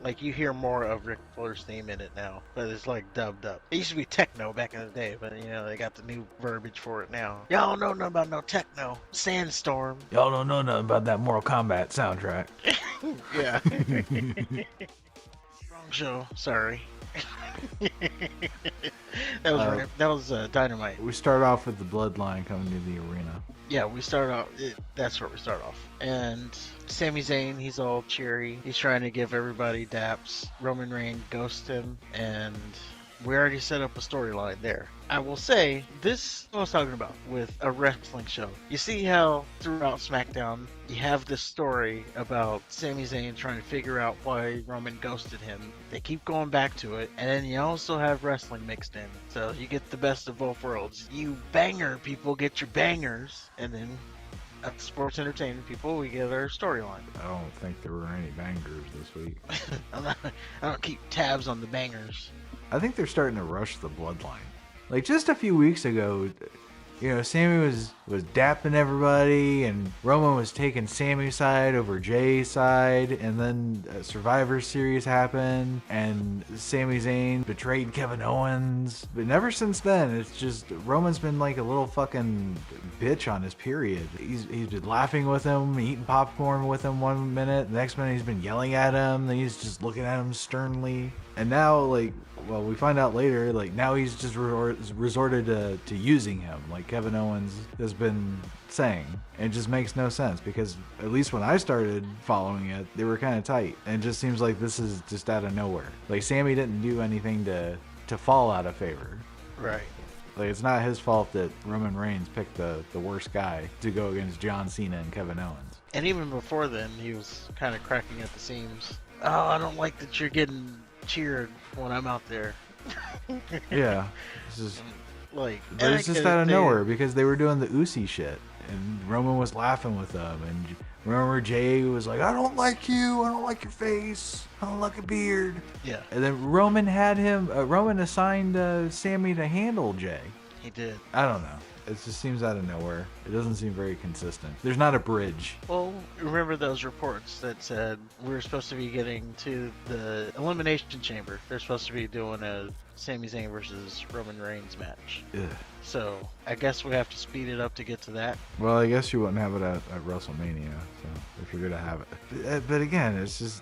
Like, you hear more of Ric Flair's theme in it now, but it's like dubbed up. It used to be techno back in the day, but they got the new verbiage for it now. Y'all don't know nothing about no techno. Sandstorm. Y'all don't know nothing about that Mortal Kombat soundtrack. Yeah. Wrong show. Sorry. that was Dynamite. We start off with the Bloodline coming to the arena. Yeah, we start off. That's where we start off. And Sami Zayn, he's all cheery. He's trying to give everybody daps. Roman Reigns ghosts him, and we already set up a storyline there. I will say, this is what I was talking about with a wrestling show. You see how throughout SmackDown, you have this story about Sami Zayn trying to figure out why Roman ghosted him. They keep going back to it, and then you also have wrestling mixed in. So you get the best of both worlds. You banger people get your bangers, and then sports entertainment people, we get our storyline. I don't think there were any bangers this week. I don't keep tabs on the bangers. I think they're starting to rush the Bloodline. Like, just a few weeks ago, Sami was dapping everybody, and Roman was taking Sami's side over Jay's side, and then Survivor Series happened, and Sami Zayn betrayed Kevin Owens. But ever since then, it's just Roman's been like a little fucking bitch on his period. He's been laughing with him, eating popcorn with him one minute, the next minute he's been yelling at him, then he's just looking at him sternly. And now, we find out later, now he's just resorted to using him, like Kevin Owens has been saying. And it just makes no sense, because at least when I started following it, they were kind of tight. And it just seems like this is just out of nowhere. Like, Sami didn't do anything to fall out of favor. Right. Like, it's not his fault that Roman Reigns picked the worst guy to go against John Cena and Kevin Owens. And even before then, he was kind of cracking at the seams. Oh, I don't like that you're getting cheered when I'm out there. Yeah. It's just, but it's just out of nowhere, because they were doing the ucey shit, and Roman was laughing with them, and remember Jay was like, I don't like you, I don't like your face, I don't like a beard. Yeah. And then Roman assigned Sami to handle Jay. He did. I don't know. It just seems out of nowhere. It doesn't seem very consistent. There's not a bridge. Well, remember those reports that said we were supposed to be getting to the Elimination Chamber. They're supposed to be doing a Sami Zayn versus Roman Reigns match. Ugh. So I guess we have to speed it up to get to that. Well, I guess you wouldn't have it at WrestleMania, so if you're going to have it. But again, it's just,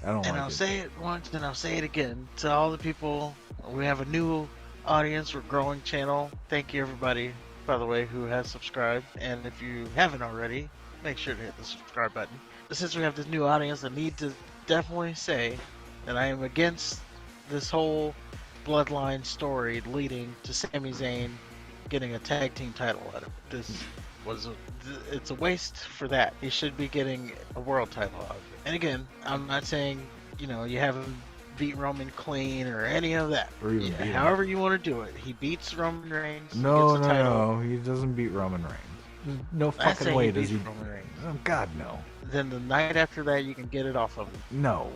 I don't like it. And I'll say it once, and I'll say it again. To all the people, we have a new audience, we're growing channel. Thank you everybody, by the way, who has subscribed, and if you haven't already, make sure to hit the subscribe button. Since we have this new audience, I need to definitely say that I am against this whole Bloodline story leading to Sami Zayn getting a tag team title out of it. It's a waste for that. He should be getting a world title out of it. And again, I'm not saying you haven't beat Roman clean or any of that. Or even beat him. However you want to do it. He beats Roman Reigns. No. He doesn't beat Roman Reigns. No fucking way does he. Roman Reigns. Oh, God, no. Then the night after that, you can get it off of him. No,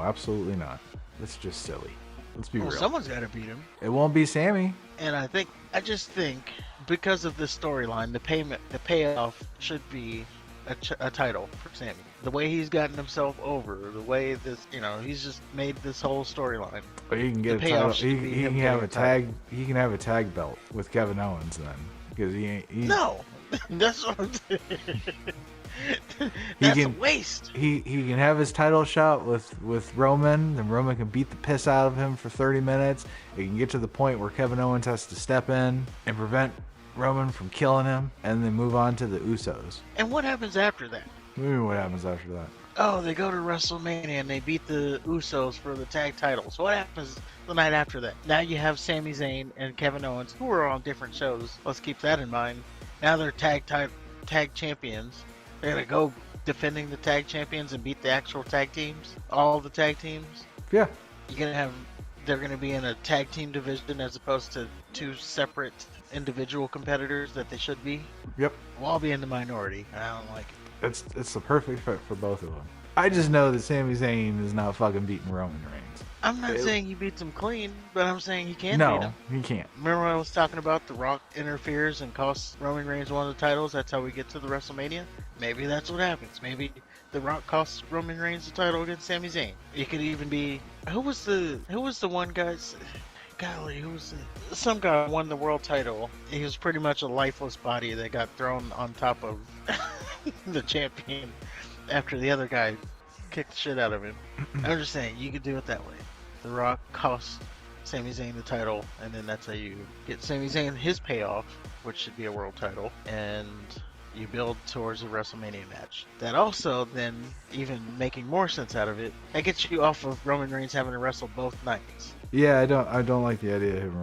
absolutely not. That's just silly. Let's be real. Someone's got to beat him. It won't be Sami. And I just think, because of this storyline, the payoff should be a title for Sami. The way he's gotten himself over, the way this, he's just made this whole storyline. But he can get a title. He can have a tag. He can have a tag belt with Kevin Owens then, because he No, that's what I'm saying. That's a waste. He can have his title shot with Roman, then Roman can beat the piss out of him for 30 minutes. It can get to the point where Kevin Owens has to step in and prevent Roman from killing him, and then move on to the Usos. And what happens after that? What do you mean what happens after that? Oh, they go to WrestleMania and they beat the Usos for the tag titles. What happens the night after that? Now you have Sami Zayn and Kevin Owens, who are on different shows. Let's keep that in mind. Now they're tag champions. They're going to go defending the tag champions and beat the actual tag teams. All the tag teams. Yeah. They're going to be in a tag team division as opposed to two separate individual competitors that they should be. Yep. We'll all be in the minority. I don't like it. It's the perfect fit for both of them. I just know that Sami Zayn is not fucking beating Roman Reigns. I'm not saying he beats him clean, but I'm saying he can beat him. No, he can't. Remember when I was talking about The Rock interferes and costs Roman Reigns one of the titles? That's how we get to the WrestleMania? Maybe that's what happens. Maybe The Rock cost Roman Reigns the title against Sami Zayn. It could even be who was the one guy? Golly, who was it? Some guy won the world title. He was pretty much a lifeless body that got thrown on top of the champion after the other guy kicked the shit out of him. I'm just saying, you could do it that way. The Rock cost Sami Zayn the title, and then that's how you get Sami Zayn his payoff, which should be a world title, and you build towards a WrestleMania match. That also then, even making more sense out of it, that gets you off of Roman Reigns having to wrestle both nights. Yeah, I don't like the idea of him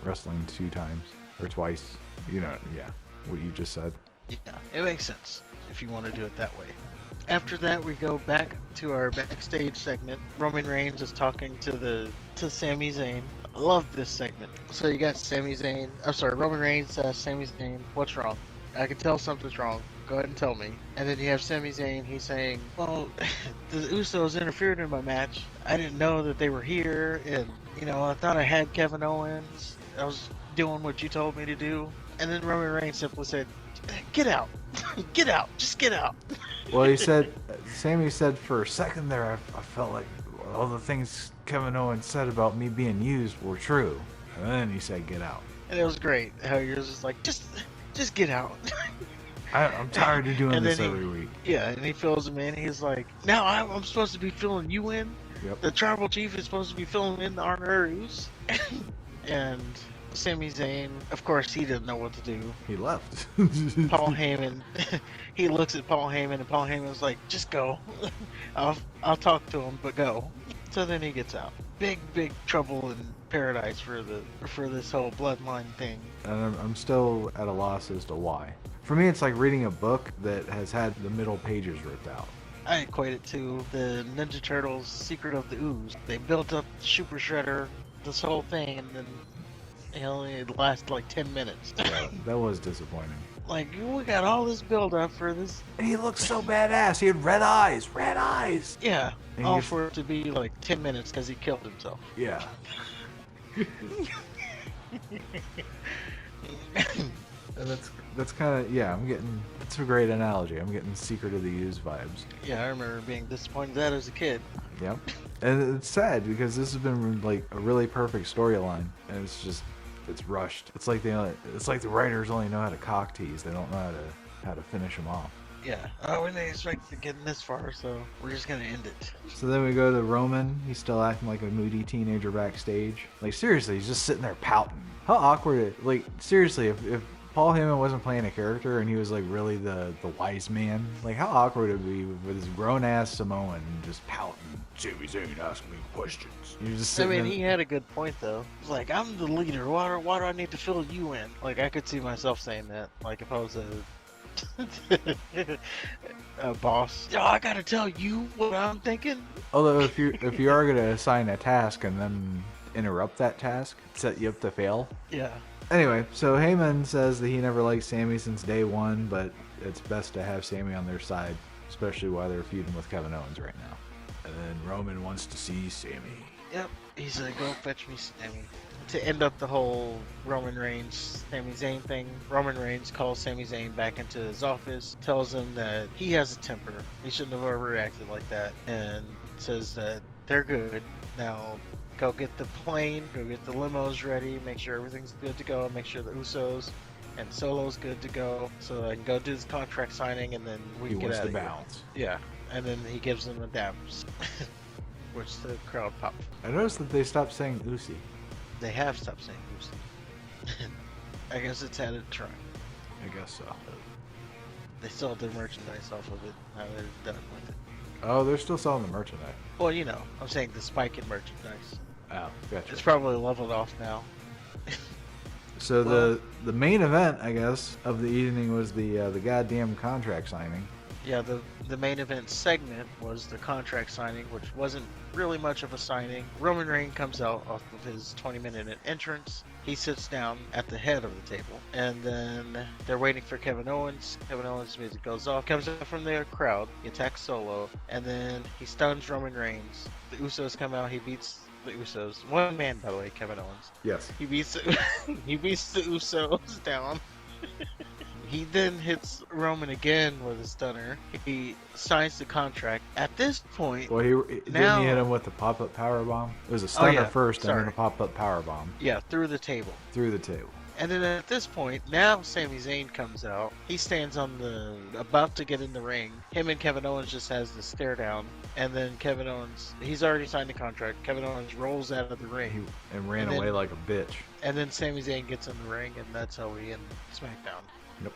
wrestling 2 times or twice. You know, yeah, what you just said. Yeah, it makes sense if you want to do it that way. After that, we go back to our backstage segment. Roman Reigns is talking to Sami Zayn. I love this segment. So you got Roman Reigns, Sami Zayn, what's wrong? I can tell something's wrong. Go ahead and tell me. And then you have Sami Zayn, he's saying, well, the Usos interfered in my match. I didn't know that they were here, and, I thought I had Kevin Owens. I was doing what you told me to do. And then Roman Reigns simply said, get out. Get out. Just get out. Well, Sami said for a second there, I felt like all the things Kevin Owens said about me being used were true. And then he said, get out. And it was great how you're just like, just get out. I'm tired of doing this every week. Yeah, and he fills him in. He's like, now I'm supposed to be filling you in? Yep. The tribal chief is supposed to be filling in the honoraries? And Sami Zayn, of course, he didn't know what to do. He left. Paul Heyman, he looks at Paul Heyman, and Paul Heyman's like, just go. I'll talk to him, but go. So then he gets out. Big trouble in paradise for this whole bloodline thing. And I'm still at a loss as to why. For me, it's like reading a book that has had the middle pages ripped out. I equate it to the Ninja Turtles' Secret of the Ooze. They built up the Super Shredder, this whole thing, and then it lasted like 10 minutes. Yeah, that was disappointing. Like, we got all this build up for this. And he looked so badass. He had red eyes. Yeah, and all for it to be like 10 minutes because he killed himself. Yeah. And that's kind of, yeah, that's a great analogy. I'm getting Secret of the Ooze vibes. Yeah, I remember being disappointed in that as a kid. Yep. And it's sad because this has been like a really perfect storyline, and it's rushed. It's like the writers only know how to cock tease. They don't know how to finish them off. Yeah. Oh, we didn't expect to get this far, so we're just gonna end it. So then we go to Roman. He's still acting like a moody teenager backstage. Like, seriously, he's just sitting there pouting. How awkward! Like, seriously, if Paul Heyman wasn't playing a character and he was like really the wise man, like, how awkward it would be with this grown ass Samoan just pouting. Sami Zayn asking me questions. You're just sitting he had a good point though. It's like, I'm the leader. Why do I need to fill you in? Like, I could see myself saying that. Like, if I was a boss. Oh, I gotta tell you what I'm thinking. Although if you are gonna assign a task and then interrupt that task, set you up to fail. Yeah. Anyway, so Heyman says that he never liked Sami since day one, but it's best to have Sami on their side, especially while they're feuding with Kevin Owens right now. And then Roman wants to see Sami. Yep. He's like, go fetch me Sami. To end up the whole Roman Reigns Sami Zayn thing, Roman Reigns calls Sami Zayn back into his office, tells him that he has a temper. He shouldn't have overreacted like that, and says that they're good. Now, go get the plane, go get the limos ready, make sure everything's good to go, make sure the Usos and Solo's good to go, so I can go do this contract signing, and then we can get out of here. He wants to bounce. Yeah, and then he gives them the dabs, which the crowd popped. I noticed that they stopped saying ucey. They have stopped saying ucey. I guess it's had a try. I guess so. They still have their merchandise off of it. Now they're done with it. Oh, they're still selling the merchandise. Well, I'm saying the spike in merchandise. Oh, gotcha. It's probably leveled off now. So the main event, I guess, of the evening was the goddamn contract signing. Yeah, the main event segment was the contract signing, which wasn't really much of a signing. Roman Reigns comes out off of his 20-minute entrance. He sits down at the head of the table, and then they're waiting for Kevin Owens. Kevin Owens' music goes off, comes out from the crowd, he attacks Solo, and then he stuns Roman Reigns. The Usos come out, he beats the Usos. One man, by the way, Kevin Owens. Yes. He beats the Usos down. He then hits Roman again with a stunner. He signs the contract. At this point, Well, didn't he hit him with the pop-up power bomb? It was a Oh, stunner yeah, first, and then sorry. a pop-up power bomb Yeah, through the table. through the table. And then at this point, now Sami Zayn comes out. He stands on about to get in the ring. Him and Kevin Owens just has the stare down. And then Kevin Owens, he's already signed the contract. Kevin Owens rolls out of the ring. And ran And away then- like a bitch. And then Sami Zayn gets in the ring, and that's how we end SmackDown. Yep.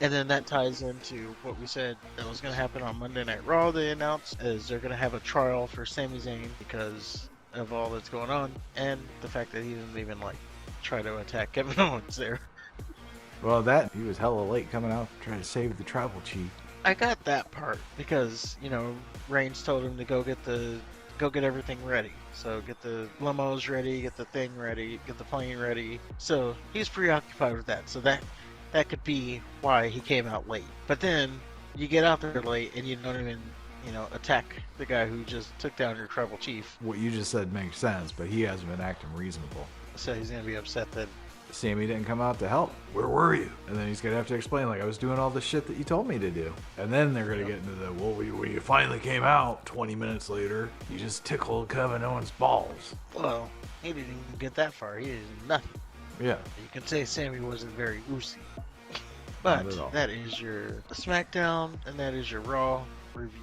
And then that ties into what we said that was going to happen on Monday Night Raw. They announced is they're going to have a trial for Sami Zayn because of all that's going on, and the fact that he didn't even try to attack Kevin Owens there. Well, he was hella late coming out trying to save the tribal chief. I got that part because Reigns told him to go get everything ready. So get the limos ready, get the thing ready, get the plane ready. So he's preoccupied with that. So that could be why he came out late. But then you get out there late and you don't even attack the guy who just took down your tribal chief. What you just said makes sense, but he hasn't been acting reasonable. So he's gonna be upset that Sami didn't come out to help. Where were you? And then he's gonna have to explain, I was doing all the shit that you told me to do. And then they're gonna get into the, when you finally came out 20 minutes later, you just tickled Kevin Owens' balls. well, he didn't even get that far. He did nothing. Yeah. You can say Sami wasn't very ucey. Not at But all. that is your SmackDown and that is your Raw review.